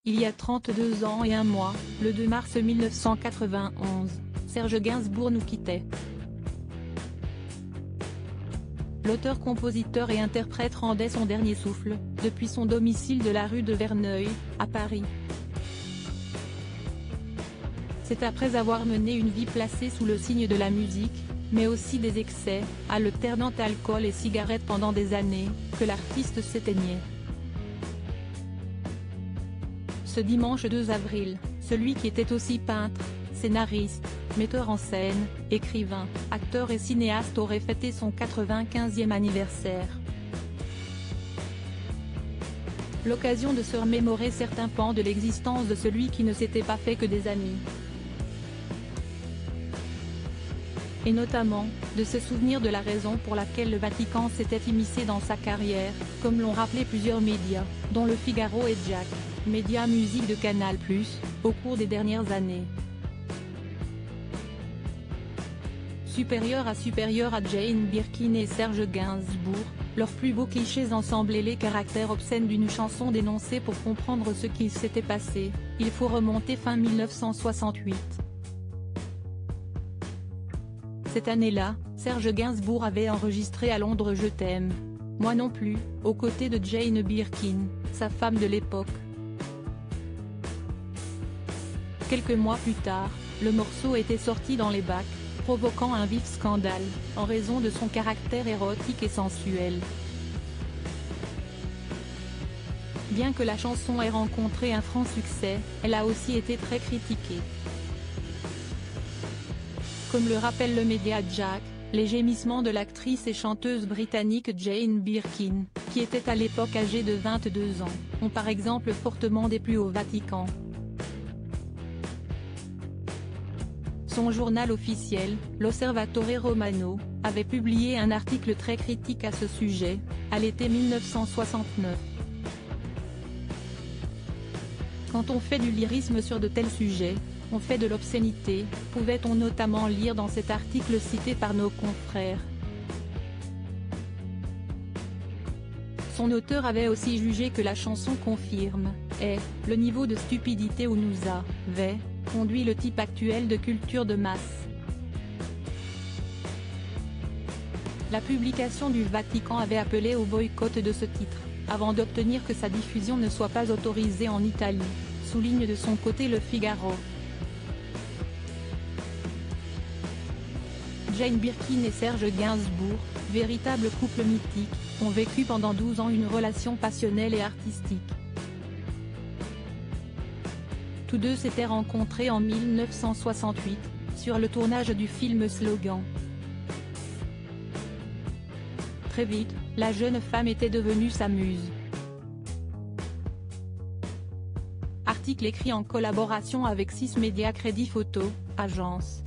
Il y a 32 ans et un mois, le 2 mars 1991, Serge Gainsbourg nous quittait. L'auteur-compositeur et interprète rendait son dernier souffle, depuis son domicile de la rue de Verneuil, à Paris. C'est après avoir mené une vie placée sous le signe de la musique, mais aussi des excès, alternant alcool et cigarettes pendant des années, que l'artiste s'éteignait. Ce dimanche 2 avril, celui qui était aussi peintre, scénariste, metteur en scène, écrivain, acteur et cinéaste aurait fêté son 95e anniversaire. L'occasion de se remémorer certains pans de l'existence de celui qui ne s'était pas fait que des amis. Et notamment, de se souvenir de la raison pour laquelle le Vatican s'était immiscé dans sa carrière, comme l'ont rappelé plusieurs médias, dont Le Figaro et Jack, média musique de Canal+, au cours des dernières années. Supérieur à Jane Birkin et Serge Gainsbourg, leurs plus beaux clichés ensemble et les caractères obscènes d'une chanson dénoncée pour comprendre ce qu'il s'était passé, il faut remonter fin 1968. Cette année-là, Serge Gainsbourg avait enregistré à Londres Je t'aime. Moi non plus, aux côtés de Jane Birkin, sa femme de l'époque. Quelques mois plus tard, le morceau était sorti dans les bacs, provoquant un vif scandale, en raison de son caractère érotique et sensuel. Bien que la chanson ait rencontré un franc succès, elle a aussi été très critiquée. Comme le rappelle le média Jack, les gémissements de l'actrice et chanteuse britannique Jane Birkin, qui était à l'époque âgée de 22 ans, ont par exemple fortement déplu au Vatican. Son journal officiel, l'Osservatore Romano, avait publié un article très critique à ce sujet, à l'été 1969. Quand on fait du lyrisme sur de tels sujets, on fait de l'obscénité, pouvait-on notamment lire dans cet article cité par nos confrères. Son auteur avait aussi jugé que la chanson confirme, le niveau de stupidité où nous avait conduit le type actuel de culture de masse. La publication du Vatican avait appelé au boycott de ce titre, avant d'obtenir que sa diffusion ne soit pas autorisée en Italie, souligne de son côté Le Figaro. Jane Birkin et Serge Gainsbourg, véritable couple mythique, ont vécu pendant 12 ans une relation passionnelle et artistique. Tous deux s'étaient rencontrés en 1968, sur le tournage du film Slogan. Très vite, la jeune femme était devenue sa muse. Article écrit en collaboration avec 6 médias Crédit Photo, agence.